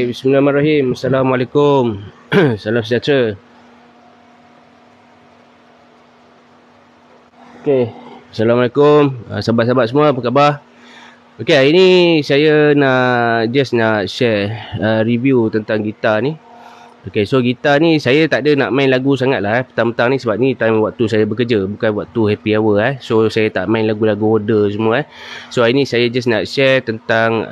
Okey, bismillahirrahmanirrahim. Assalamualaikum. Salam sejahtera. Okey, Assalamualaikum sahabat-sahabat semua, apa khabar? Okey, hari ni saya nak share review tentang gitar ni. Okey, so gitar ni saya tak ada nak main lagu sangat lah petang-petang ni, sebab ni time waktu saya bekerja, bukan waktu happy hour So saya tak main lagu-lagu order semua So hari ni saya just nak share tentang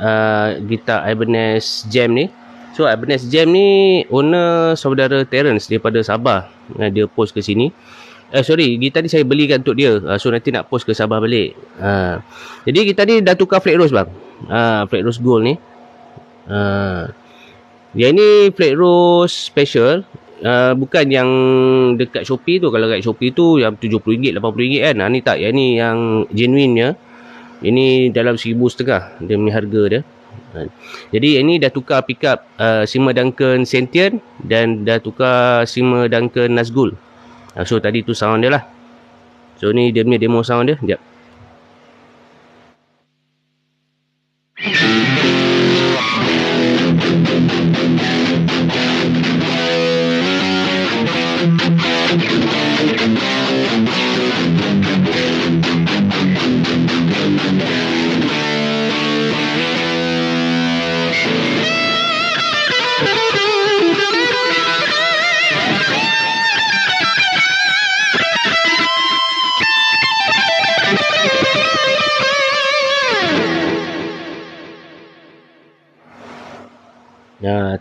gitar Ibanez Jam ni. So Ibanez Jam ni owner saudara Terence daripada Sabah. Dia post ke sini. Gitar ni saya belikan untuk dia. So nanti nak post ke Sabah balik. Jadi gitar ni dah tukar flat rose bang. Flat rose gold ni. Yang ni flat rose special. Bukan yang dekat Shopee tu. Kalau dekat Shopee tu yang RM70, RM80 kan. Ni tak. Yang ni yang genuine nya. Ini dalam RM1,500 dia punya harga dia. Jadi ini dah tukar pickup Seymour Duncan Sentient dan dah tukar Seymour Duncan Nazgul. So tadi tu sound dia lah. So ni dia punya demo sound dia. Sekejap.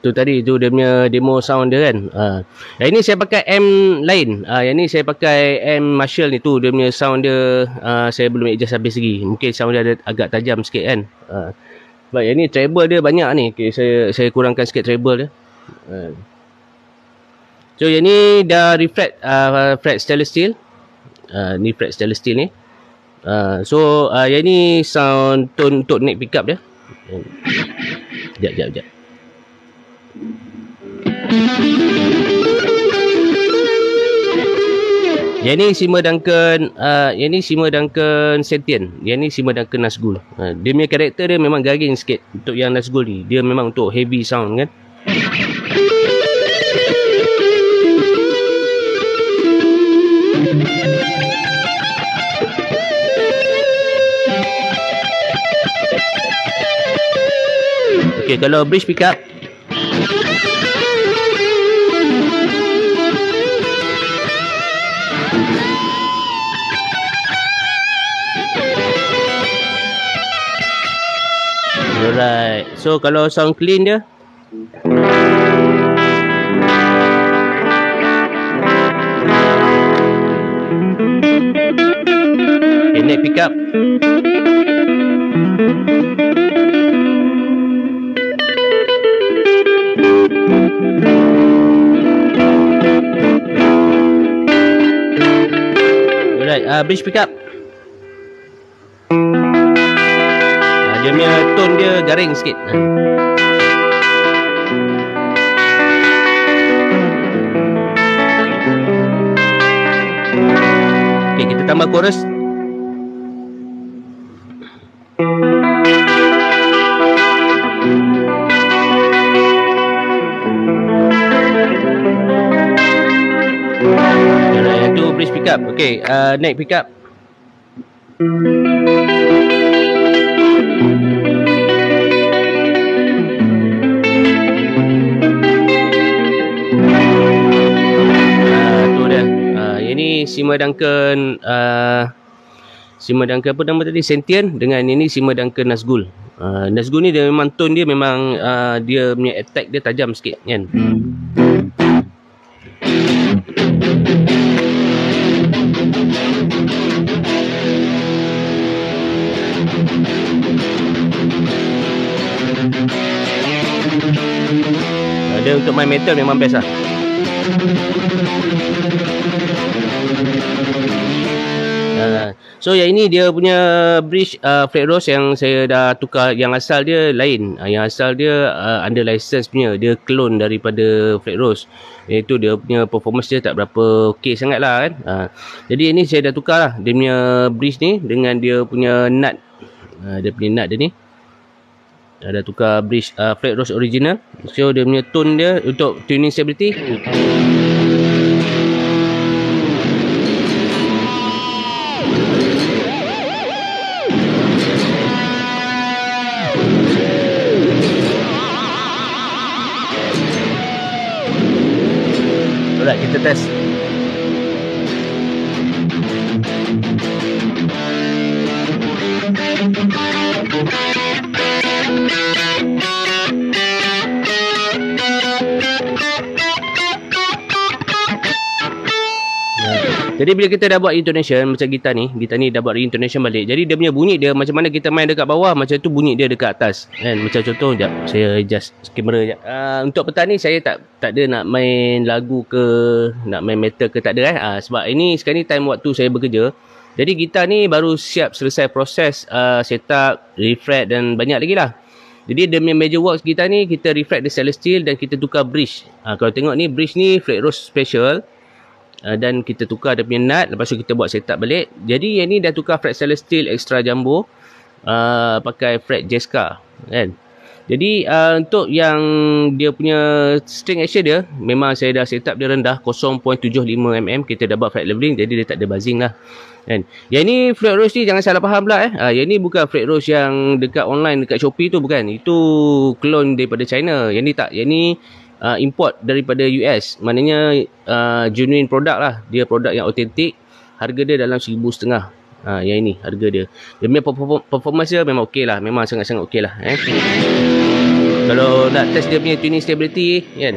Tu tadi tu dia punya demo sound dia kan. Yang ni saya pakai M lain. Yang ni saya pakai M Marshall ni tu, dia punya sound dia saya belum adjust habis lagi. Mungkin sound dia ada agak tajam sikit kan. Sebab yang ni treble dia banyak ni. Okay, saya kurangkan sikit treble dia. So yang ni dah refret fret stainless steel. Ni fret stainless steel ni. So yang ni sound tone untuk neck pickup dia. Sekejap. Yang ni Seymour Duncan Sentient. Yang ni Seymour Duncan Nazgul. Dia punya karakter dia memang garing sikit. Untuk yang Nazgul ni, dia memang untuk heavy sound kan. Okay, kalau bridge pickup, alright. So kalau sound clean dia, okay, neck pickup. Alright, bridge pickup. Dia punya tone dia garing sikit. Okay, kita tambah chorus. Yang tu bridge pickup. Okay, neck pickup. Ini Seymour Duncan apa nama tadi, Sentient, dengan ini Seymour Duncan Nazgul. Nazgul ni dia memang tone dia memang dia punya attack dia tajam sikit kan. Dia untuk main metal memang best lah. So yang ini dia punya bridge flat rose yang saya dah tukar. Yang asal dia lain. Yang asal dia under license punya. Dia clone daripada flat rose. Iaitu dia punya performance dia tak berapa okey sangat lah kan. Jadi ini saya dah tukar lah dia punya bridge ni dengan dia punya nut. Dia punya nut dia ni. Dah tukar bridge flat rose original. So dia punya tone dia untuk tuning stability. Alright, kita test. Jadi bila kita dah buat intonation macam gitar ni dah buat intonation balik. Jadi dia punya bunyi dia macam mana kita main dekat bawah, macam tu bunyi dia dekat atas. Kan? Macam contoh, sekejap saya adjust kamera sekejap. Untuk petang ni saya tak ada nak main lagu ke, nak main metal ke, tak ada sebab ini sekarang ni time waktu saya bekerja. Jadi gitar ni baru siap selesai proses setup, refret dan banyak lagi lah. Jadi dia punya major works gitar ni, kita refret the stainless steel dan kita tukar bridge. Kalau tengok ni, bridge ni flat rose special. Dan kita tukar dia punya nut. Lepas tu kita buat setup balik. Jadi yang ni dah tukar fret stainless steel extra jumbo, pakai fret Jessica kan. Jadi untuk yang dia punya string action dia, memang saya dah setup dia rendah 0.75mm. Kita dah buat fret leveling, jadi dia tak ada buzzing lah kan. Yang ni flat rose ni jangan salah faham pula yang ni bukan flat rose yang dekat online, dekat Shopee tu bukan. Itu clone daripada China. Yang ni tak, yang ni import daripada US. Maknanya genuine produk lah. Dia produk yang autentik. Harga dia dalam 1,500. Yang ini harga dia. Dia punya performance dia memang okey lah. Memang sangat-sangat okey lah Kalau nak test dia punya tuning stability kan.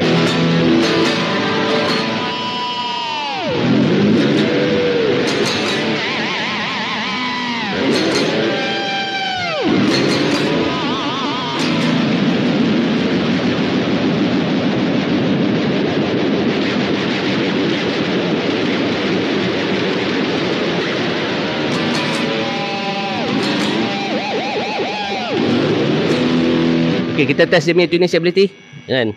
Okay, kita test dia punya tuning stability kan.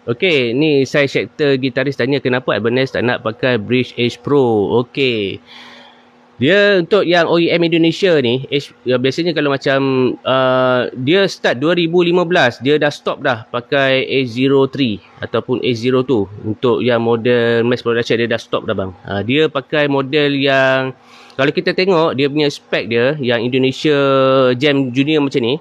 Okey, ni saya sektor gitaris tanya kenapa Ibanez tak nak pakai Bridge Edge Pro. Okey. Dia untuk yang OEM Indonesia ni, biasanya kalau macam dia start 2015, dia dah stop dah pakai H03 ataupun H02. Untuk yang model mass production dia dah stop dah bang. Dia pakai model yang kalau kita tengok dia punya spec dia yang Indonesia Jam Junior macam ni.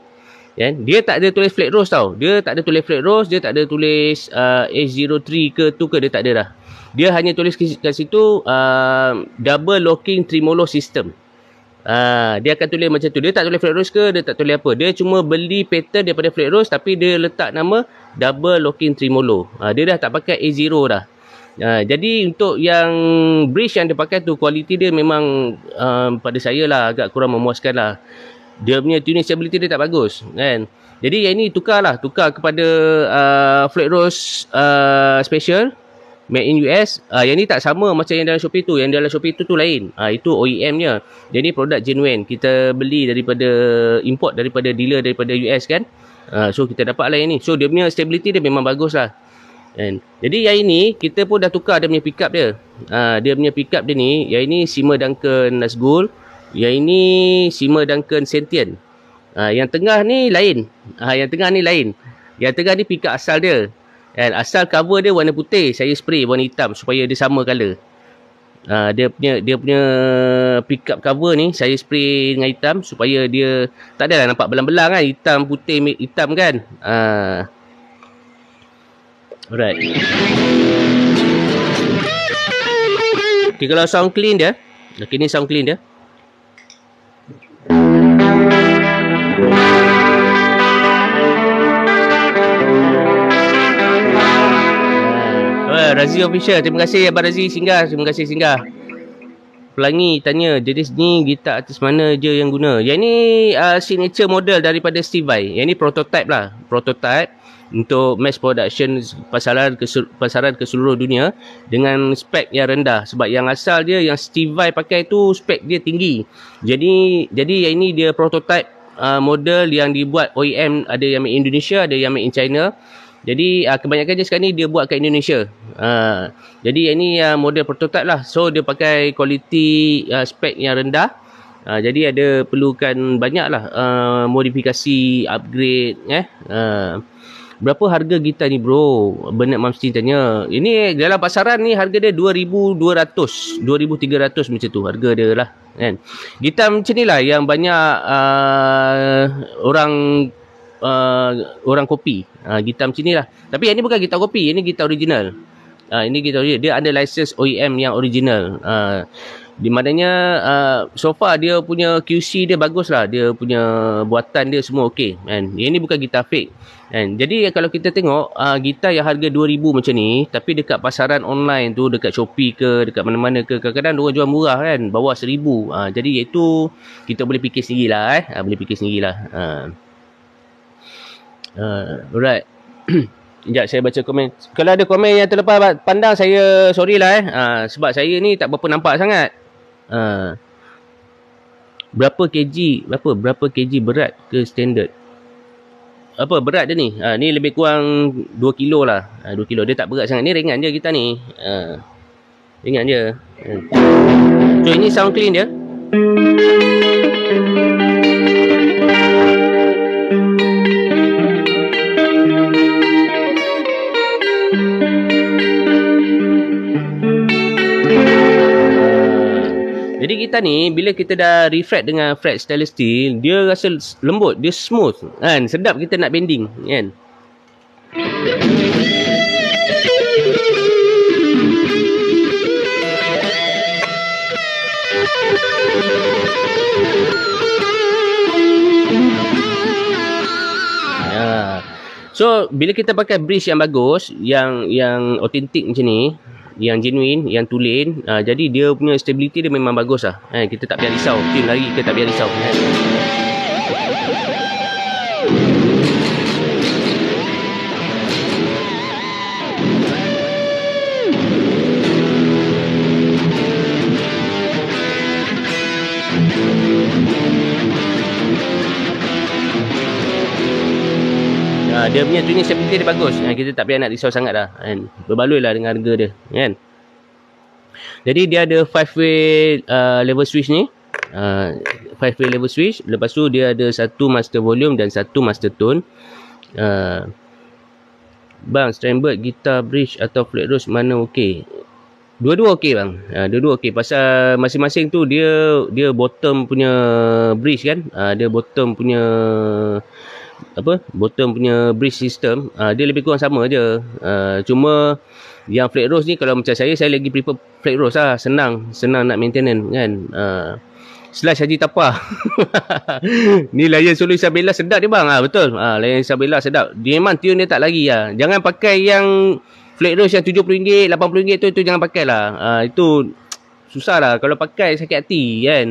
Kan? Dia tak ada tulis flat rose tau. Dia tak ada tulis flat rose, dia tak ada tulis H03 ke tu ke, dia tak ada dah. Dia hanya tulis kat situ double locking tremolo system. Dia akan tulis macam tu. Dia tak tulis flat rose ke, dia tak tulis apa. Dia cuma beli pattern daripada flat rose tapi dia letak nama double locking tremolo. Dia dah tak pakai A0 dah. Jadi untuk yang bridge yang dia pakai tu, kualiti dia memang pada saya lah agak kurang memuaskan lah. Dia punya tuning stability dia tak bagus kan. Jadi yang ni tukar kepada flat rose special made in US. Yang ni tak sama macam yang dalam Shopee tu. Yang dalam Shopee tu lain. Itu OEM nya. Jadi produk genuine. Kita beli daripada import daripada dealer daripada US kan. So kita dapat lah yang ni. So dia punya stability dia memang bagus lah kan. Jadi yang ini kita pun dah tukar dia punya pickup dia. Dia punya pickup dia ni, yang ini Sima Duncan Nazgul. Yang ini Sima Duncan Sentient. Yang tengah ni lain. Yang tengah ni lain. Yang tengah ni pickup asal dia. And asal cover dia warna putih, saya spray warna hitam supaya dia sama color. Dia punya pickup cover ni saya spray dengan hitam supaya dia tak adalah nampak belang-belang kan, hitam putih hitam kan. Alright. Okay, kalau sound clean dia, okay, ni sound clean dia. Razi Official, terima kasih Abang Razi singgah, terima kasih singgah. Pelangi tanya, jenis ni gitar artis mana je yang guna? Yang ni signature model daripada Steve Vai. Yang ni prototype lah, prototype. untuk mass production pasaran ke seluruh dunia dengan spek yang rendah. Sebab yang asal dia, yang Steve Vai pakai tu spek dia tinggi. Jadi yang ini dia prototype model yang dibuat OEM, ada yang made in Indonesia, ada yang made in China. Jadi kebanyakan je sekarang ni dia buat kat Indonesia. Jadi yang ni model prototype lah. So dia pakai kualiti spek yang rendah. Jadi ada perlukan banyak lah modifikasi, upgrade. Berapa harga gitar ni bro? Bernard Mamsti tanya. Ini dalam pasaran ni harga dia 2,200, 2,300 macam tu harga dia lah kan. Gitar macam ni lah yang banyak orang kopi. Gitar macam ni lah. Tapi yang ni bukan gitar kopi, ini gitar original. Ini gitar original. Dia ada license OEM yang original. Di mananya so far dia punya QC dia bagus lah. Dia punya buatan dia semua okey kan. Ini bukan gitar fake kan. Jadi kalau kita tengok gitar yang harga 2,000 macam ni, tapi dekat pasaran online tu, dekat Shopee ke, dekat mana-mana ke, kadang-kadang diorang jual murah kan, bawah 1,000. Jadi itu kita boleh fikir sendirilah boleh fikir sendirilah. Alright. Sekejap saya baca komen. Kalau ada komen yang terlepas pandang, saya sorry lah sebab saya ni tak berapa nampak sangat. Berapa kg berat ke standard? Apa berat dia ni? Ni lebih kurang 2 kilo lah. 2 kilo. Dia tak berat sangat. Ni ringan je kita ni. Ringan je. So ini sound clean dia. Jadi gitar ni bila kita dah refret dengan fret stainless steel, dia rasa lembut, dia smooth kan, sedap kita nak bending kan. So bila kita pakai bridge yang bagus, yang authentic macam ni, yang genuine, yang tulen, jadi dia punya stability dia memang bagus lah. Kita tak payah risau, tune lagi kita tak payah risau. Dia punya tuning stability dia bagus. Kita tak payah nak risau sangat dah kan. Berbaloi lah dengan harga dia kan. Jadi dia ada 5-way level switch ni. 5-way level switch. Lepas tu dia ada satu master volume dan satu master tone. Bang, Steinberg gitar bridge atau flat rose mana okey? Dua-dua okey bang. Dua-dua okey. Pasal masing-masing tu dia bottom punya bridge kan. Dia bottom punya bottom punya bridge system, dia lebih kurang sama je. Cuma yang flat rose ni, kalau macam saya lagi prefer flat rose lah. Senang nak maintenance kan. Slash Haji Tapah. Ni Lion Solo Isabella sedap dia bang. Betul. Lion Isabella sedap. Dia memang tune dia tak lagi lah. Jangan pakai yang flat rose yang RM70, RM80 tu jangan pakai lah. Itu susah lah kalau pakai, sakit hati kan.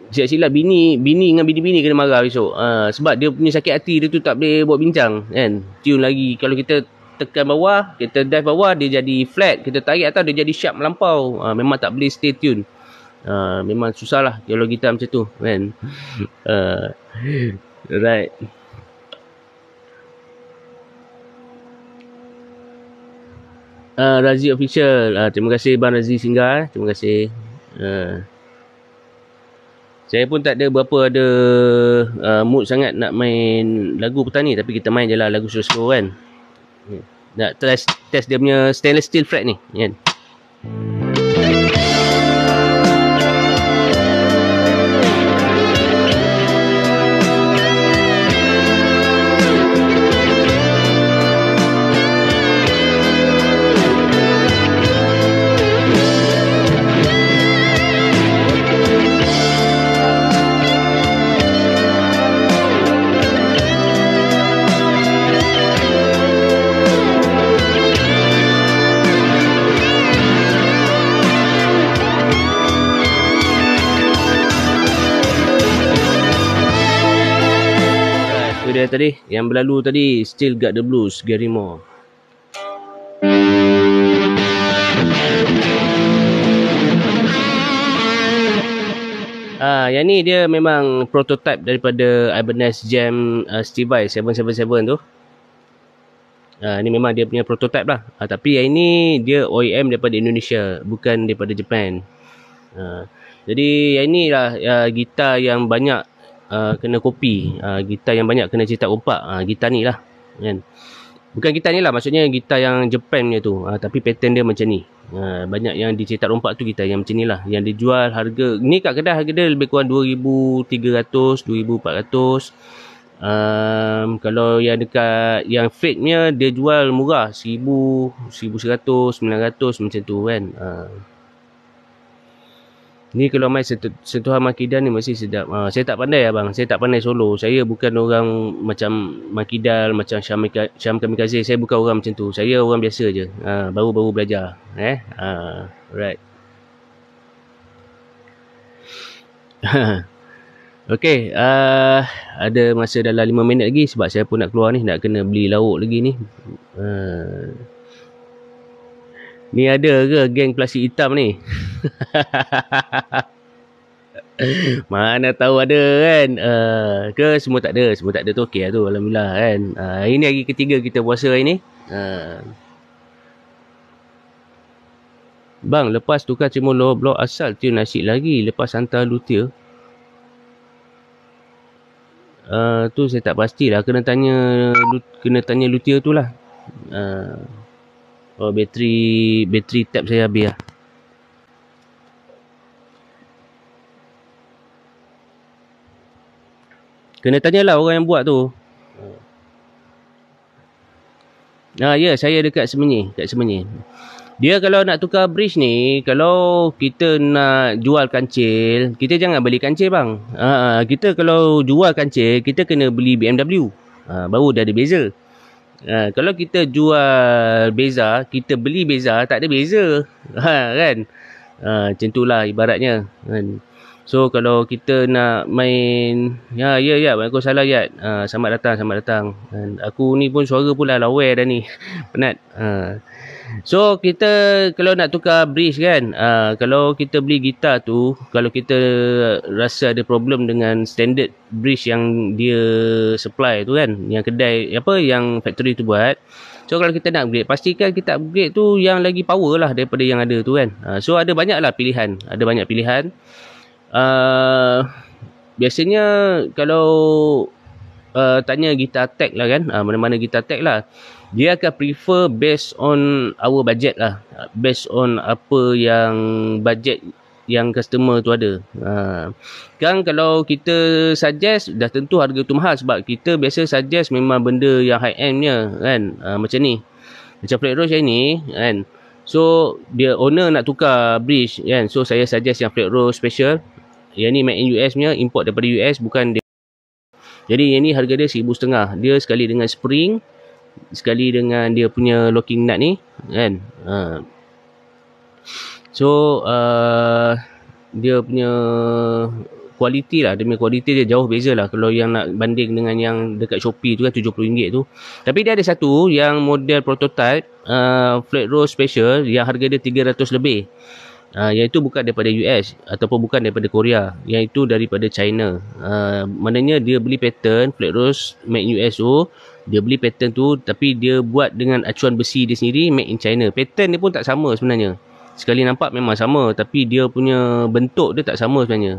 Silap-silap bini dengan bini-bini kena marah besok. Sebab dia punya sakit hati dia tu tak boleh buat bincang kan. Tune lagi. Kalau kita tekan bawah, kita dive bawah, dia jadi flat. Kita tarik atas, dia jadi sharp melampau. Memang tak boleh stay tune. Memang susah lah kalau gitar macam tu kan. Right. Razi Official. Terima kasih Bang Razi singgah. Terima kasih. Saya pun tak ada berapa ada mood sangat nak main lagu petani, tapi kita main je lah lagu slow-slow kan. Nak test dia punya stainless steel fret ni kan. tadi? Yang berlalu tadi, Still Got the Blues, Gary Moore. Yang ni dia memang prototype daripada Ibanez Jam Steve Vai 777 tu. Ni memang dia punya prototype lah. Tapi yang ini dia OEM daripada Indonesia, bukan daripada Japan. Jadi yang ni lah gitar yang banyak kena kopi, gitar yang banyak kena cetak rompak, gitar ni lah kan. Bukan gitar ni lah, maksudnya gitar yang Japan punya tu, tapi pattern dia macam ni. Banyak yang dicetak rompak tu gitar yang macam ni lah, yang dijual harga ni kat kedai, harga dia lebih kurang 2,300, 2,400. Kalau yang dekat yang fake punya dia jual murah, 1,000, 1,100, 900 macam tu kan. Ni kalau main sentuhan Makidal ni masih sedap. Saya tak pandai abang, saya tak pandai solo. Saya bukan orang macam Makidal, macam Syam Kamikaze. Saya bukan orang macam tu. Saya orang biasa je. Baru-baru belajar. Right. Okey, ada masa dalam 5 minit lagi sebab saya pun nak keluar ni, nak kena beli lauk lagi ni. Ni ada ke geng plastik hitam ni? Mana tahu ada kan. Ke semua tak ada. Semua tak ada tu okey lah tu, alhamdulillah kan. Ini hari ketiga kita puasa hari ni. Bang, lepas tukar tremolo blok asal tune nasyid lagi lepas hantar luthier. Tu saya tak pastilah, kena tanya luthier tu lah. Bateri tab saya habis lah. Kena tanyalah orang yang buat tu. Ya, saya dekat Semenyi, Dia kalau nak tukar bridge ni, kalau kita nak jual kancil, kita jangan beli kancil bang. Kita kalau jual kancil, kita kena beli BMW. Baru dah ada beza. Kalau kita jual beza, kita beli beza, tak ada beza. Kan? Macam itulah ibaratnya. Kan? So kalau kita nak main, ya, Waalaikumsalam Yat. Selamat datang. Dan aku ni pun suara pula lawer dah ni. Penat. So kita kalau nak tukar bridge kan, kalau kita beli gitar tu, kalau kita rasa ada problem dengan standard bridge yang dia supply tu kan, yang kedai yang factory tu buat. So kalau kita nak upgrade, pastikan kita upgrade tu yang lagi power lah daripada yang ada tu kan. So ada banyak pilihan. Biasanya kalau tanya gitar tech lah kan, mana-mana gitar tech lah, dia akan prefer based on our budget lah, based on apa yang budget yang customer tu ada. Kan kalau kita suggest, dah tentu harga tu mahal sebab kita biasa suggest memang benda yang high end nya kan. Macam ni, macam Flat Rose yang ni kan. So dia owner nak tukar bridge kan, so saya suggest yang Flat Rose special. Yang ni made in US punya, import daripada US, bukan dia. Jadi yang ni harga dia 1,500. Dia sekali dengan spring, sekali dengan dia punya locking nut ni kan. So dia punya kualiti lah, dia jauh beza lah kalau yang nak banding dengan yang dekat Shopee tu kan, RM70 tu. Tapi dia ada satu yang model prototype Flat Rose special yang harga dia 300 lebih. Yang itu bukan daripada US ataupun bukan daripada Korea, yang itu daripada China. Maknanya dia beli pattern Flat Rose made in US tu, dia beli pattern tu tapi dia buat dengan acuan besi dia sendiri, made in China. Pattern dia pun tak sama sebenarnya. Sekali nampak memang sama, tapi dia punya bentuk dia tak sama sebenarnya.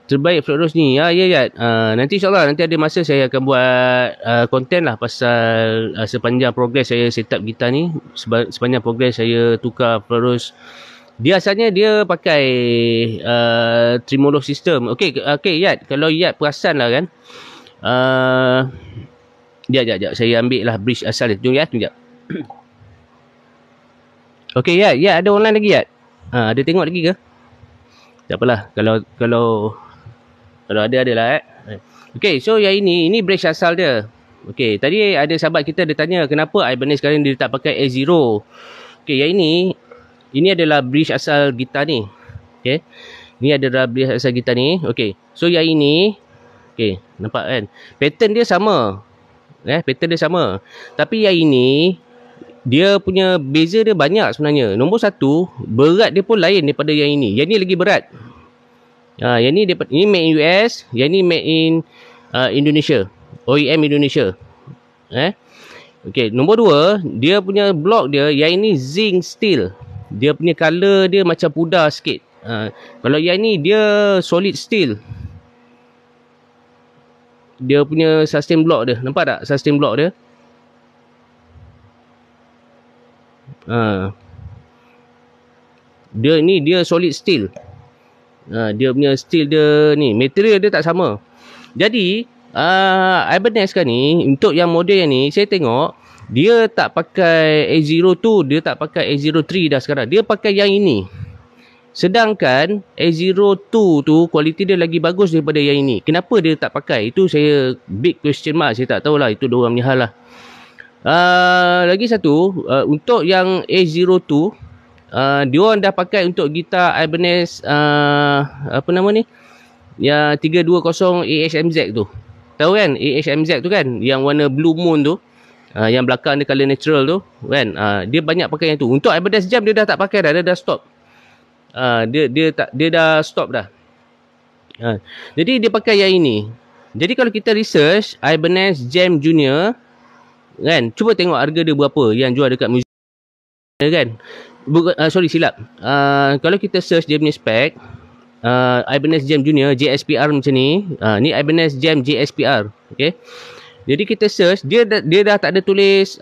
Terbaik Flat Rose ni. Nanti insyaAllah nanti ada masa saya akan buat konten lah pasal sepanjang progress saya set up gitar ni, sepanjang progress saya tukar Flat Rose. Dia asalnya dia pakai tremolo system. Okey Yat, kalau Yat perasan lah kan, Sekejap, saya ambil lah bridge asal dia. Jom Yat, sekejap. Okey Yat, ada online lagi Yat? Ada tengok lagi ke? Tak apalah, kalau ada lah. Okey, so yang ini bridge asal dia. Okey, tadi ada sahabat kita dia tanya kenapa Ibanez sekarang dia tak pakai A0. Okey, yang ini adalah bridge asal gitar ni. Okey. Ni adalah bridge asal gitar ni. Okey. So yang ini, okey, nampak kan? Pattern dia sama. Pattern dia sama. Tapi yang ini, dia punya beza dia banyak sebenarnya. Nombor satu, berat dia pun lain daripada yang ini. Yang ni lagi berat. Yang ni ini made in US, yang ni made in Indonesia. OEM Indonesia. Okey, nombor dua, dia punya block dia, yang ini zinc steel. Dia punya color dia macam pudar sikit. Kalau yang ni dia solid steel. Dia punya sustain block dia. Nampak tak sustain block dia? Dia solid steel. Dia punya steel dia ni, material dia tak sama. Jadi Ibanez kan ni, untuk yang model yang ni, saya tengok dia tak pakai A02, dia tak pakai A03 dah sekarang. Dia pakai yang ini. Sedangkan A02 tu kualiti dia lagi bagus daripada yang ini. Kenapa dia tak pakai? Itu saya big question mark. Saya tak tahulah, itu diorang punya hal lah. Lagi satu, untuk yang A02, diorang dah pakai untuk gitar Ibanez apa nama ni? Yang 320 AHMZ tu. Tahu kan AHMZ tu kan? Yang warna blue moon tu. Yang belakang dia color natural tu kan? Dia banyak pakai yang tu. Untuk Ibanez Jam dia dah tak pakai dah. Dia dah stop. Dia dah stop dah. Jadi dia pakai yang ini. Jadi kalau kita research Ibanez Jam Junior kan, cuba tengok harga dia berapa yang jual dekat museum kan. Sorry silap. Kalau kita search dia punya spek, Ibanez Jam Junior JSPR macam ni. Ni Ibanez Jam JSPR. Okay. Jadi kita search, dia dah tak ada tulis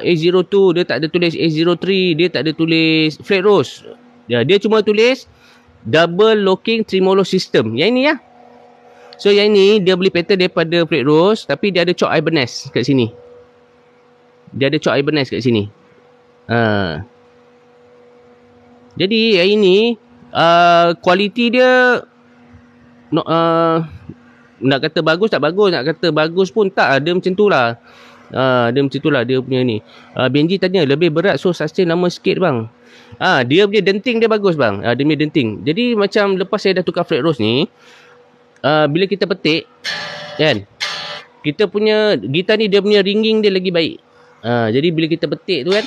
A02, dia tak ada tulis A03, dia tak ada tulis flat rose. Dia cuma tulis double locking tremolo system. Yang ini ya. So yang ini dia beli pattern daripada flat rose, tapi dia ada chalk Ibanez kat sini. Dia ada chalk Ibanez kat sini. Jadi yang ini kualiti dia nak kata bagus tak bagus, nak kata bagus pun tak. Dia macam tu lah. Dia macam tu lah dia punya ni. Benji tanya lebih berat so sustain lama sikit bang. Dia punya denting dia bagus bang. Dia punya denting. Jadi macam lepas saya dah tukar flat rose ni, bila kita petik kan, kita punya gitar ni dia punya ringing dia lagi baik. Jadi bila kita petik tu kan,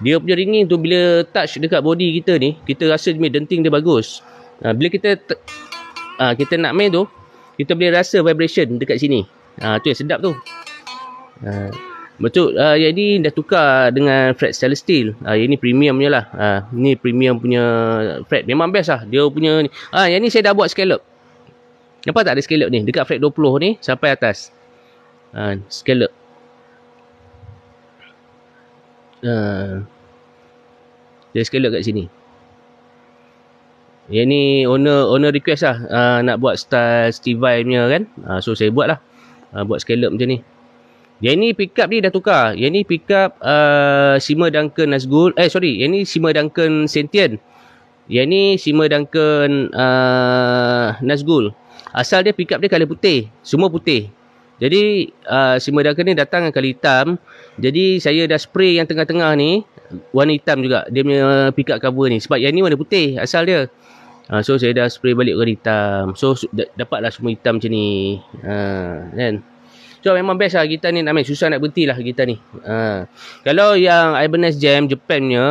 dia punya ringing tu bila touch dekat body kita ni, kita rasa dia punya denting dia bagus. Bila kita kita nak main tu, kita boleh rasa vibration dekat sini. Tu yang sedap tu. Betul. Yang ni dah tukar dengan fret stainless steel. Yang ni premium punya lah. Ni premium punya fret. Memang best lah. Dia punya ni. Yang ni saya dah buat scallop. Nampak tak ada scallop ni? Dekat fret 20 ni sampai atas. Scallop. Dia scallop kat sini. Yang ni owner request lah. Nak buat style Steve Vai punya kan. So saya buat lah. Buat scallop macam ni. Yang ni pickup ni dah tukar. Yang ni pickup Sima Duncan Nazgul. Yang ni Sima Duncan Sentient. Yang ni Sima Duncan Nazgul. Asal dia pickup dia colour putih. Semua putih. Jadi Sima Duncan ni datang dengan colour hitam. Jadi saya dah spray yang tengah-tengah ni warna hitam juga. Dia punya pickup cover ni. Sebab yang ni warna putih asal dia. So saya dah spray balik warna hitam. So dapatlah semua hitam macam ni. Kan? So memang best lah gitar ni nak main. Susah nak berhenti lah gitar ni. Kalau yang Ibanez Jam Japan punya,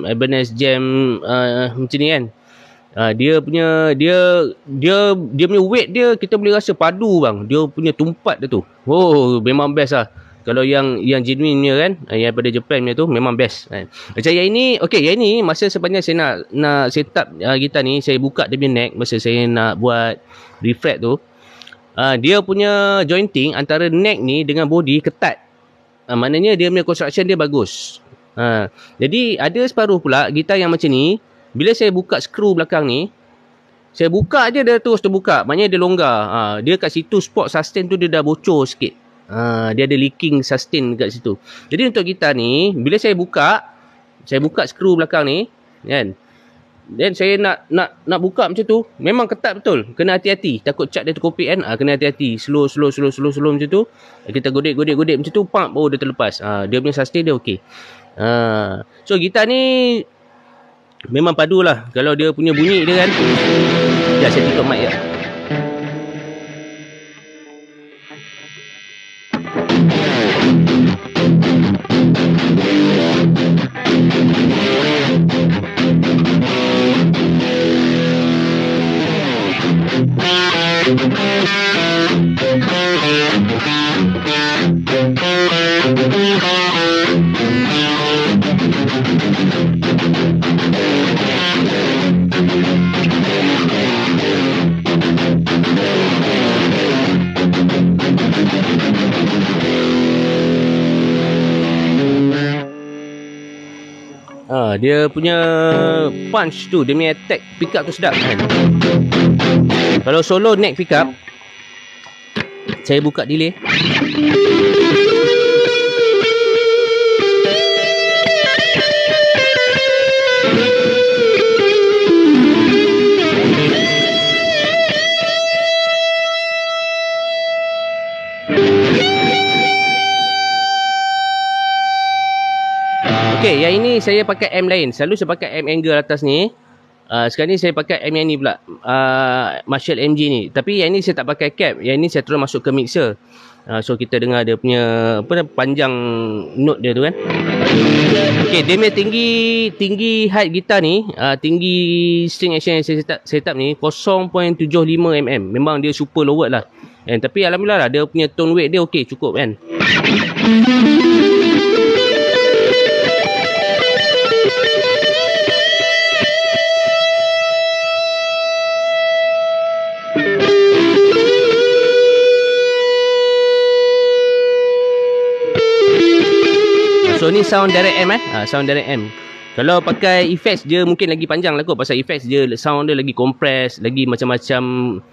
Ibanez Jam macam ni kan, dia punya punya weight dia kita boleh rasa padu bang. Dia punya tumpat dia tu. Memang best lah. Kalau yang genuine punya kan, yang pada Japan punya tu memang best kan. Macam yang ini, okey, yang ini masa sepanjang saya nak set up gitar ni, saya buka dia punya neck masa saya nak buat refret tu. Dia punya jointing antara neck ni dengan body ketat. Maknanya dia punya construction dia bagus. Jadi ada separuh pula gitar yang macam ni, bila saya buka skru belakang ni, saya buka je dia terus terbuka. Maknanya dia longgar. Dia kat situ spot sustain tu dia dah bocor sikit. Dia ada leaking sustain kat situ. Jadi untuk gitar ni, bila saya buka skru belakang ni kan, dan saya nak buka macam tu, memang ketat betul. Kena hati-hati. Takut cat dia terkopik kan. Kena hati-hati. Slow macam tu. Kita godek macam tu, pump baru dia terlepas. Dia punya sustain dia okey. So gitar ni memang padu lah. Kalau dia punya bunyi dia kan. Sekejap saya tutup mic je. Dia punya punch tu, dia punya attack pick up tu sedap kan. Kalau solo neck pick up, saya buka delay. Okay, yang ini saya pakai M lain. Selalu saya pakai M angle atas ni. Sekarang ni saya pakai M yang ni pula, Marshall MG ni. Tapi yang ni saya tak pakai cap. Yang ni saya terus masuk ke mixer. So kita dengar dia punya panjang note dia tu kan. Okay, dia punya tinggi height gitar ni, tinggi string action yang saya set up ni 0.75 mm. Memang dia super lowered lah. Tapi alhamdulillah lah, dia punya tone weight dia okey, cukup kan. So ni sound direct M sound direct M. Kalau pakai effects dia mungkin lagi panjang lah kot, pasal effects dia sound dia lagi compress, lagi macam-macam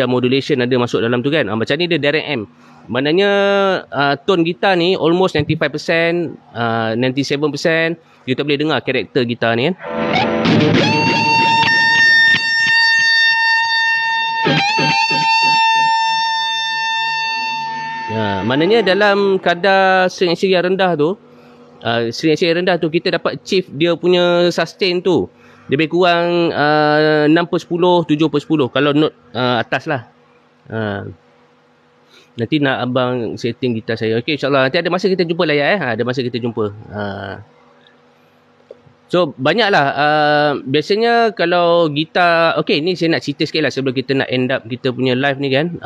modulation ada masuk dalam tu kan. Macam ni dia direct M. Maknanya tone gitar ni almost 95%, 97%. You tak boleh dengar karakter gitar ni kan. Maknanya dalam kadar string action yang rendah tu, string action yang rendah tu kita dapat achieve dia punya sustain tu lebih kurang 6/10, 7/10 kalau note atas lah. Nanti nak abang setting gitar saya. Okay, insyaAllah nanti ada masa kita jumpa lah ya. Ada masa kita jumpa. So banyak lah. Biasanya kalau gitar, okay ni saya nak cerita sikit lah sebelum kita nak end up kita punya live ni kan.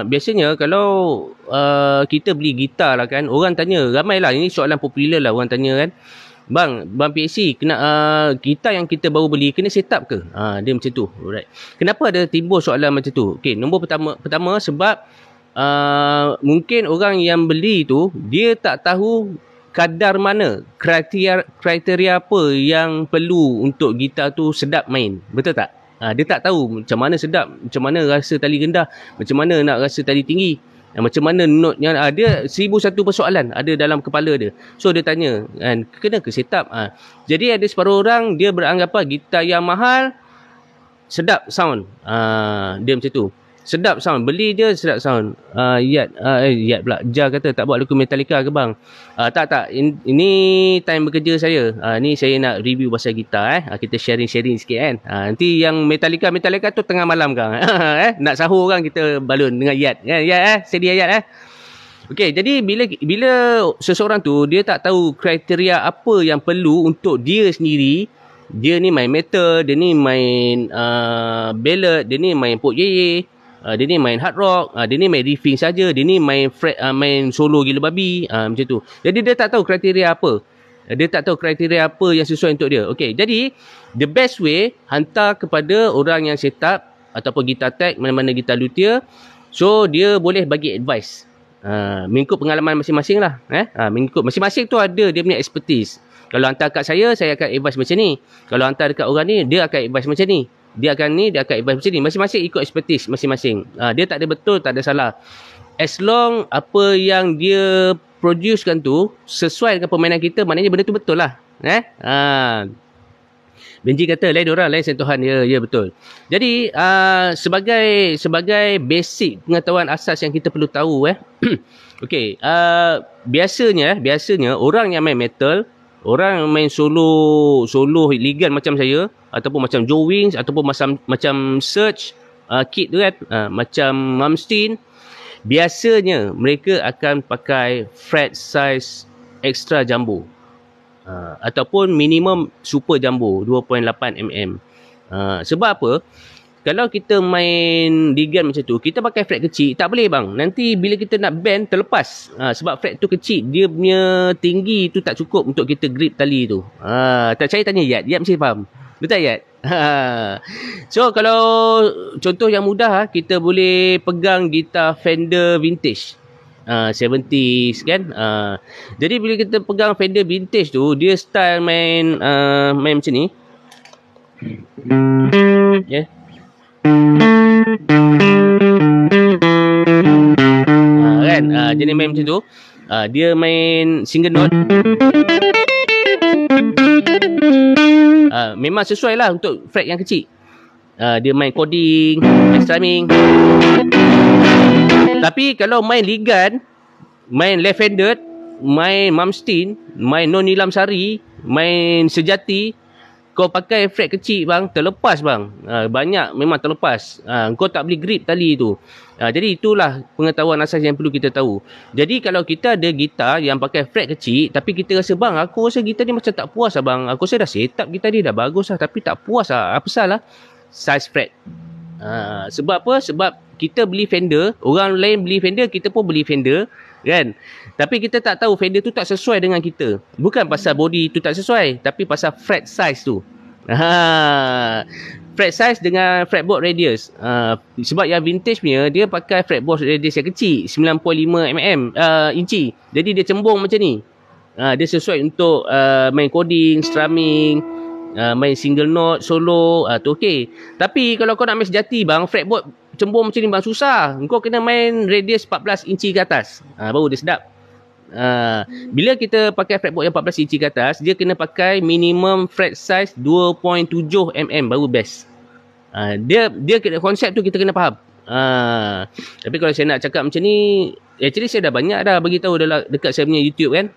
Biasanya kalau kita beli gitar lah kan, orang tanya, ramai lah, ini soalan popular lah, orang tanya kan, Bang PXC, kena gitar yang kita baru beli kena set up ke? Dia macam tu. Alright. Kenapa ada timbul soalan macam tu? Okay, nombor pertama sebab mungkin orang yang beli tu dia tak tahu kadar mana, kriteria apa yang perlu untuk gitar tu sedap main. Betul tak? Dia tak tahu macam mana sedap, macam mana rasa tali rendah, macam mana nak rasa tali tinggi, macam mana note yang dia 1001 persoalan ada dalam kepala dia. So dia tanya kan, kena ke set up? Jadi ada separuh orang dia beranggapan gitar yang mahal sedap sound. Dia macam tu. Sedap sound, beli je sedap sound. Yat pula, Jar kata tak buat lagu Metallica ke bang? Tak, ini time bekerja saya. Ni saya nak review pasal gitar kita sharing sikit kan. Nanti yang Metallica tu tengah malam kan. Nak sahur kan kita balun dengan Yat kan. Yat sedia Yat Okey, jadi bila seseorang tu dia tak tahu kriteria apa yang perlu untuk dia sendiri. Dia ni main metal, dia ni main ballad, dia ni main pop yeye, dia ni main hard rock, dia ni main riffing saja, dia ni main solo gila babi, macam tu. Jadi dia tak tahu kriteria apa. Dia tak tahu kriteria apa yang sesuai untuk dia. Okey, jadi the best way hantar kepada orang yang set up ataupun gitar tech, mana-mana gitar luthier. So dia boleh bagi advice. Mengikut pengalaman masing-masing lah. Mengikut masing-masing tu ada dia punya expertise. Kalau hantar kat saya akan advice macam ni. Kalau hantar dekat orang ni, dia akan advice macam ni. Dia akan advice macam ni. Masing-masing ikut expertise masing-masing. Dia tak ada betul, tak ada salah. As long apa yang dia producekan tu sesuai dengan permainan kita, maknanya benda tu betul lah. Benji kata lain orang, lain sentuhan. Ya betul. Jadi sebagai basic pengetahuan asas yang kita perlu tahu okey, biasanya orang yang main metal, orang yang main solo ligan macam saya, ataupun macam Joe Wings, ataupun macam Search kit tu kan, macam Malmsteen, biasanya mereka akan pakai fret size extra jumbo, ataupun minimum super jumbo 2.8 mm. Sebab apa? Kalau kita main ligan macam tu, kita pakai fret kecil, tak boleh bang. Nanti bila kita nak bend, terlepas. Sebab fret tu kecil, dia punya tinggi tu tak cukup untuk kita grip tali tu. Tak percaya tanya Yat. Yat mesti faham. Betul Yat? So kalau contoh yang mudah, kita boleh pegang gitar Fender vintage. 70s kan. Jadi bila kita pegang Fender vintage tu, dia style main macam ni. Ya. Yeah. Kan jenis main macam tu. Dia main single note. Memang sesuai lah untuk fret yang kecil. Dia main coding, main strumming. Tapi kalau main ligan, main left-handed, main Malmsteen, main non-nilam sari, main sejati, kau pakai fret kecil bang, terlepas bang. Banyak memang terlepas. Kau tak boleh grip tali tu. Jadi itulah pengetahuan asas yang perlu kita tahu. Jadi kalau kita ada gitar yang pakai fret kecil, tapi kita rasa bang, aku rasa gitar ni macam tak puas lah bang. Aku rasa dah set up gitar ni dah bagus lah, tapi tak puas lah. Apa salah? Size fret. Sebab apa? Sebab kita beli Fender, orang lain beli Fender, kita pun beli Fender, kan? Tapi kita tak tahu Fender tu tak sesuai dengan kita. Bukan pasal body tu tak sesuai, tapi pasal fret size tu. Fret size dengan fretboard radius. Sebab yang vintage punya, dia pakai fretboard radius yang kecil, 9.5 inci. Jadi dia cembung macam ni. Dia sesuai untuk main coding, strumming, main single note, solo, tu okey. Tapi kalau kau nak main sejati bang, fretboard cembung macam ni bang, susah. Kau kena main radius 14 inci ke atas, baru dia sedap. Bila kita pakai fretboard yang 14 inci ke atas, dia kena pakai minimum fret size 2.7 mm baru best. Dia konsep tu kita kena faham. Tapi kalau saya nak cakap macam ni, actually saya dah banyak dah bagi tahu dekat saya punya YouTube kan.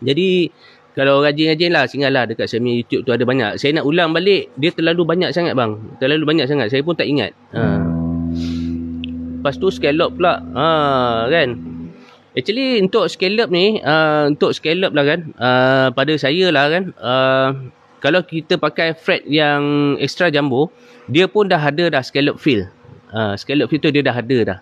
Jadi kalau rajin-rajin lah, singgah lah dekat saya punya YouTube tu, ada banyak. Saya nak ulang balik, dia terlalu banyak sangat bang. Terlalu banyak sangat, saya pun tak ingat. Lepas tu scallop pula, kan. Actually untuk scallop ni, untuk scallop lah kan, pada saya lah kan, kalau kita pakai fret yang extra jumbo, dia pun dah ada dah scallop feel. Scallop feel tu dia dah ada dah.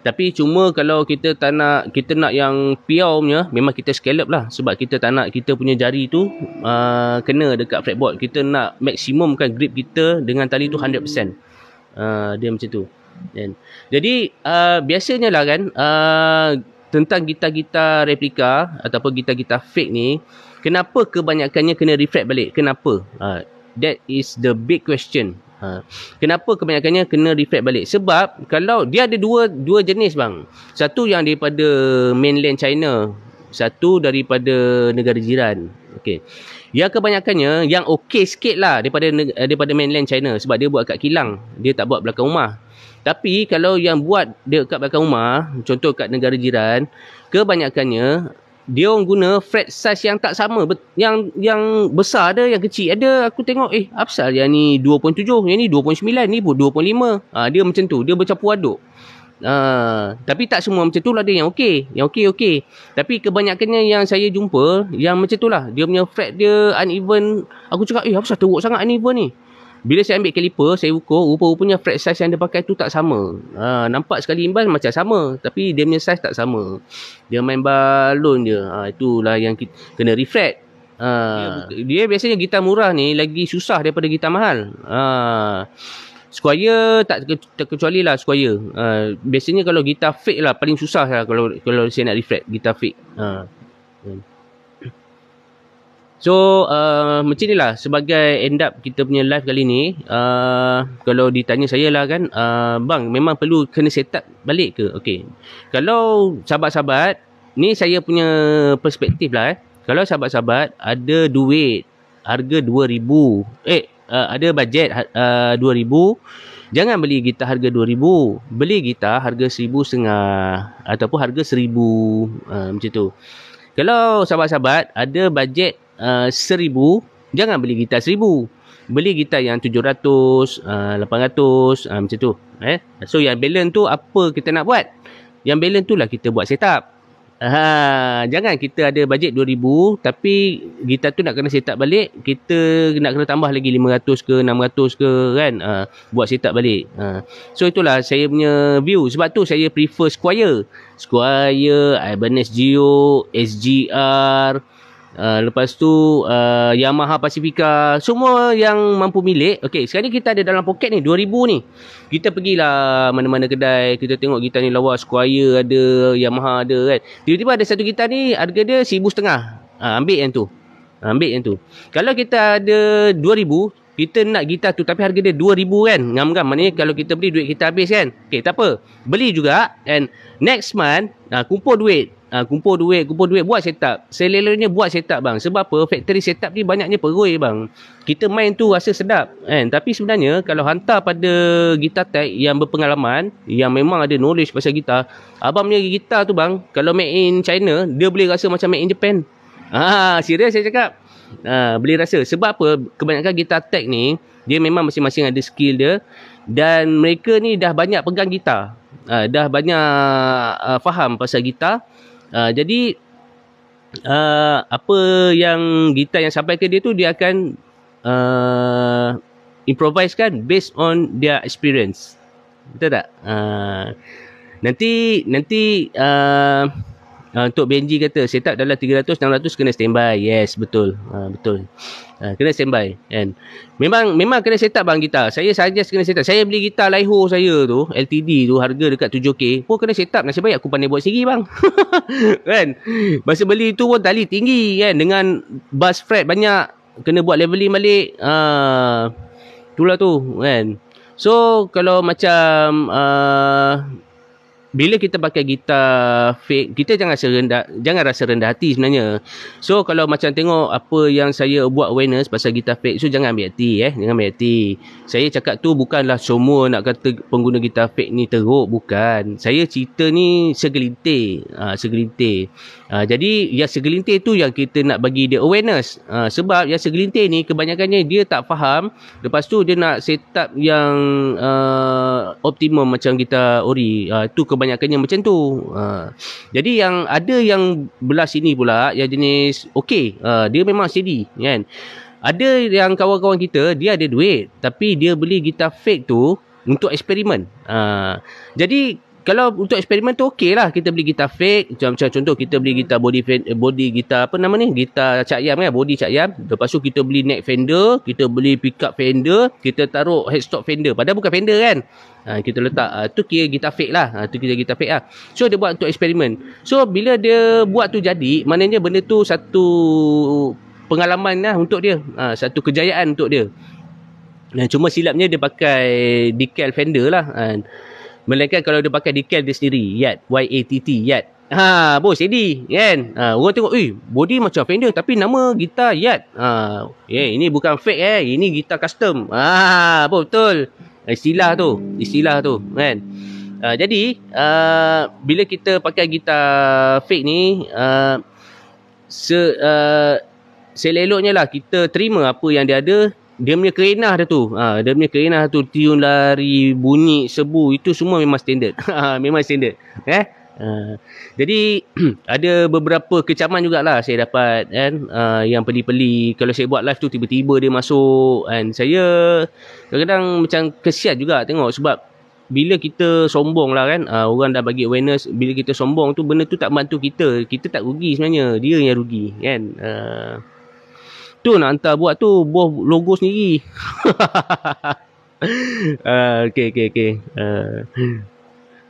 Tapi cuma kalau kita tak nak, kita nak yang pure punya, memang kita scallop lah. Sebab kita tak nak kita punya jari tu kena dekat fretboard. Kita nak maksimumkan grip kita dengan tali tu 100%. Dia macam tu. Jadi biasanya lah kan, tentang gitar-gitar replika ataupun gitar-gitar fake ni, kenapa kebanyakannya kena refret balik? Kenapa? That is the big question. Kenapa kebanyakannya kena refret balik? Sebab kalau dia ada dua jenis bang. Satu yang daripada mainland China, satu daripada negara jiran. Okey. Yang kebanyakannya yang okey sikit lah daripada mainland China, sebab dia buat kat kilang, dia tak buat belakang rumah. Tapi kalau yang buat dia kat belakang rumah, contoh kat negara jiran, kebanyakannya dia orang guna fret size yang tak sama. Yang besar ada, yang kecil ada. Aku tengok, apa pasal yang ni 2.7, yang ni 2.9, ni pun 2.5. Dia macam tu, dia bercampur aduk. Tapi tak semua macam tu lah, ada yang okey. Yang okey. Tapi kebanyakannya yang saya jumpa, yang macam tu lah. Dia punya fret dia uneven. Aku cakap, apa pasal teruk sangat uneven ni? Bila saya ambil caliper, saya ukur, rupa-rupanya fret size yang dia pakai tu tak sama. Nampak sekali imbas macam sama, tapi dia punya size tak sama. Dia main balon je. Itulah yang kita kena refret. Dia biasanya gitar murah ni lagi susah daripada gitar mahal. Squire tak terkecuali lah Squire. Biasanya kalau gitar fake lah paling susah lah kalau saya nak refret gitar fake. So macam ni lah sebagai end up kita punya live kali ni. Kalau ditanya saya lah kan, bang memang perlu kena set up balik ke? Okay. Kalau sahabat-sahabat, ni saya punya perspektif lah. Kalau sahabat-sahabat ada duit harga 2,000, ada bajet 2,000, jangan beli gitar harga 2,000, beli gitar harga 1,500 ataupun harga 1,000, macam tu. Kalau sahabat-sahabat ada bajet 1,000, jangan beli gitar 1,000, beli gitar yang 700, 800, macam tu. So yang balance tu apa kita nak buat? Yang balance tu lah kita buat setup. Jangan kita ada bajet 2,000 tapi gitar tu nak kena setup balik, kita nak kena tambah lagi 500 ke 600 ke kan, buat setup balik. So itulah saya punya view. Sebab tu saya prefer Squire, Ibanez Geo, SGR, Lepas tu Yamaha Pacifica, semua yang mampu milik. Okey, sekarang ni kita ada dalam poket ni 2000 ni. Kita pergilah mana-mana kedai, kita tengok gitar ni lawa, Squier ada, Yamaha ada kan. Tiba-tiba ada satu gitar ni harga dia 1,500. Ambil yang tu. Ambil yang tu. Kalau kita ada 2000, kita nak gitar tu tapi harga dia 2000 kan. Ngam-ngam, maknanya kalau kita beli duit kita habis kan. Okey, tak apa. Beli juga and next month kumpul duit. Kumpul duit buat setup. Selelanya buat setup bang. Sebab apa? Factory setup ni banyaknya perui bang. Kita main tu rasa sedap kan. Tapi sebenarnya kalau hantar pada gitar tech yang berpengalaman, yang memang ada knowledge pasal gitar, abang punya gitar tu bang, kalau made in China, dia boleh rasa macam made in Japan. Serius saya cakap. Boleh rasa. Sebab apa? Kebanyakan gitar tech ni, dia memang masing-masing ada skill dia. Dan mereka ni dah banyak pegang gitar. Dah banyak faham pasal gitar. Jadi apa yang gitar yang sampai ke dia tu, dia akan improvise kan based on their experience. Betul tak? Nanti untuk Benji kata setup dalam 300-600 kena standby. Yes, betul. Betul. Kena standby kan. Memang kena setup bang gitar. Saya suggest kena setup. Saya beli gitar Laiho saya tu, LTD tu, harga dekat 7K. Pun kena setup. Nasib baik aku pandai buat sendiri bang. Kan? Masa beli tu pun tali tinggi kan, dengan bass fret banyak. Kena buat leveling balik. Itulah tu kan. So kalau macam bila kita pakai gitar fake, kita jangan rasa rendah hati sebenarnya. So kalau macam tengok apa yang saya buat awareness pasal gitar fake, so jangan ambil hati jangan ambil hati. Saya cakap tu bukanlah semua nak kata pengguna gitar fake ni teruk, bukan. Saya cerita ni segelintir. Jadi yang segelintir tu yang kita nak bagi dia awareness. Sebab yang segelintir ni kebanyakannya dia tak faham. Lepas tu dia nak setup yang optimum macam gitar ori. Tu kebanyakannya macam tu. Jadi yang ada yang belah sini pula yang jenis okey, dia memang steady kan. Ada yang kawan-kawan kita, dia ada duit tapi dia beli gitar fake tu untuk eksperimen. Jadi kalau untuk eksperimen tu okey lah, kita beli gitar fake. Macam contoh kita beli gitar body gitar apa nama ni, gitar Cak Yam kan, body Cak Yam. Lepas tu kita beli neck Fender, kita beli pickup Fender, kita taruh headstock Fender, padahal bukan Fender kan. Kita letak, tu kira gitar fake lah. Tu kira gitar fake lah. So dia buat untuk eksperimen. So bila dia buat tu jadi, maknanya benda tu satu pengalaman lah untuk dia, satu kejayaan untuk dia. Cuma silapnya dia pakai decal Fender lah. Melainkan kalau dia pakai decal dia sendiri, Yatt, YATT, Yatt. Bos steady kan. Orang tengok, body macam Fender tapi nama gitar Yatt. Ini bukan fake ini gitar custom. Betul. Istilah tu kan. Jadi bila kita pakai gitar fake ni, seleloknya lah kita terima apa yang dia ada. Dia punya kerenah dia tu, tiun lari, bunyi, sebu, itu semua memang standard. Memang standard. Jadi ada beberapa kecaman jugalah saya dapat kan, yang peli-peli. Kalau saya buat live tu tiba-tiba dia masuk kan. Saya kadang-kadang macam kesian juga tengok, sebab bila kita sombong lah kan, orang dah bagi awareness, bila kita sombong tu, benda tu tak bantu kita. Kita tak rugi sebenarnya, dia yang rugi kan. Tu nak hantar buat tu, buat logo sendiri. Okay.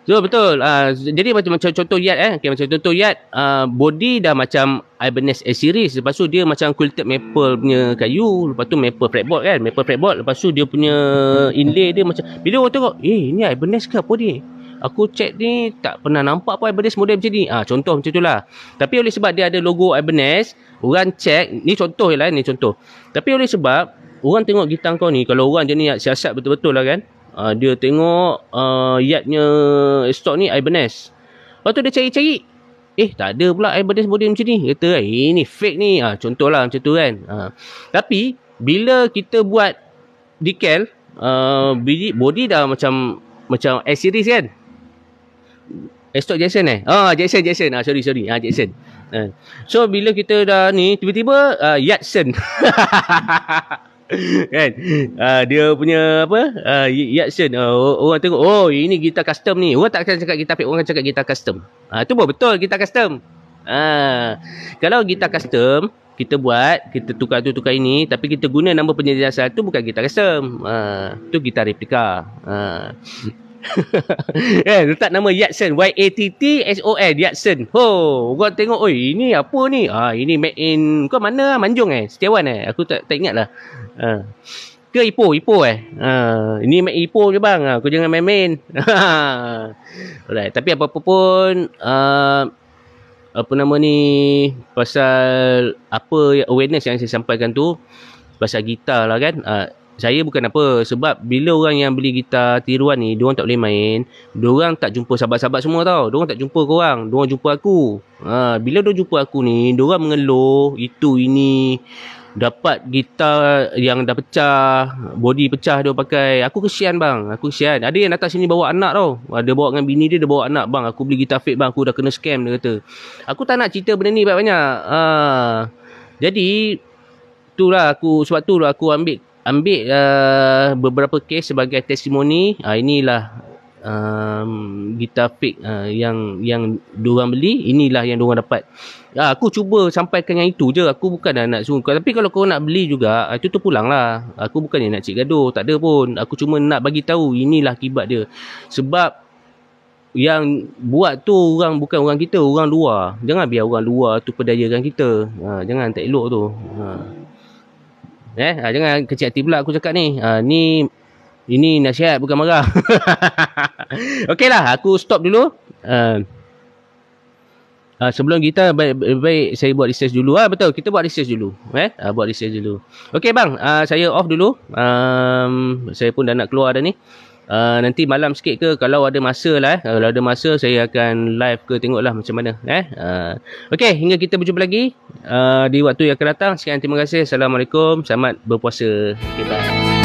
So betul. Jadi macam contoh Yatt macam contoh Yatt, body dah macam Ibanez S series. Lepas tu dia macam quilted maple punya kayu. Lepas tu maple fretboard kan, maple fretboard. Lepas tu dia punya inlay dia macam, bila orang tengok, ni Ibanez ke apa ni? Aku check ni tak pernah nampak pun Ibanez model macam ni. Contoh macam tu lah. Tapi oleh sebab dia ada logo Ibanez, orang check, ni contoh lah, ni contoh. Tapi oleh sebab orang tengok gitar kau ni, kalau orang jenis siasat betul-betul lah kan, dia tengok Yattnya stok ni Ibanez. Lepas tu dia cari-cari, tak ada pula Ibanez model macam ni. Kata ini fake ni. Contoh lah macam tu kan. Tapi bila kita buat decal, body dah macam S series kan. Stock Jackson Jackson. Sorry. Jackson. So bila kita dah ni, tiba-tiba Yattson. Kan? Dia punya apa? Yattson. Orang tengok, ini gitar custom ni. Orang tak akan cakap gitar fake, orang akan cakap gitar custom. Tu pun betul, gitar custom. Kalau gitar custom, kita buat, kita tukar tu tukar ini, tapi kita guna nama penyedia asal tu bukan gitar custom. Tu gitar replika. Letak nama Yatsen, Yattson, Yatsen. Orang tengok, oi, ini apa ni? Ini made in, kau mana? Manjung Setiawan Aku tak ingat lah. Ke Ipoh ini made Ipoh je bang. Kau jangan main-main. Alright, tapi apa-apa pun apa nama ni, pasal apa awareness yang saya sampaikan tu pasal gitar lah kan. Saya bukan apa, sebab bila orang yang beli gitar tiruan ni, diorang tak boleh main, diorang tak jumpa sahabat-sahabat semua tau. Diorang tak jumpa korang, diorang jumpa aku. Bila diorang jumpa aku ni, diorang mengeluh itu ini, dapat gitar yang dah pecah, body pecah dia pakai. Aku kesian bang, aku kesian. Ada yang datang sini bawa anak tau. Dia bawa dengan bini dia bawa anak. Bang, aku beli gitar fake bang, aku dah kena scam, dia kata. Aku tak nak cerita benda ni banyak-banyak. Jadi itulah aku, sebab tu lah aku ambil beberapa kes sebagai testimoni. Inilah gitar fake yang diorang beli, inilah yang diorang dapat. Aku cuba sampaikan yang itu je. Aku bukan nak suruh kau. Tapi kalau kau nak beli juga, itu terpulang lah. Aku bukannya nak cik gaduh, tak ada pun. Aku cuma nak bagi tahu inilah akibat dia. Sebab yang buat tu bukan orang kita, orang luar. Jangan biar orang luar tu perdayakan kita. Jangan, tak elok tu. Jangan kecil hati pula aku cakap ni. Ini nasihat, bukan marah. Okeylah, aku stop dulu. Sebelum kita baik saya buat research dulu. Betul, kita buat research dulu. Buat research dulu. Okey bang, saya off dulu. Saya pun dah nak keluar dah ni. Nanti malam sikit ke, kalau ada masa lah. Kalau ada masa saya akan live ke, tengoklah macam mana. Okey, hingga kita berjumpa lagi di waktu yang akan datang. Sekian, terima kasih. Assalamualaikum. Selamat berpuasa. Okay, bye.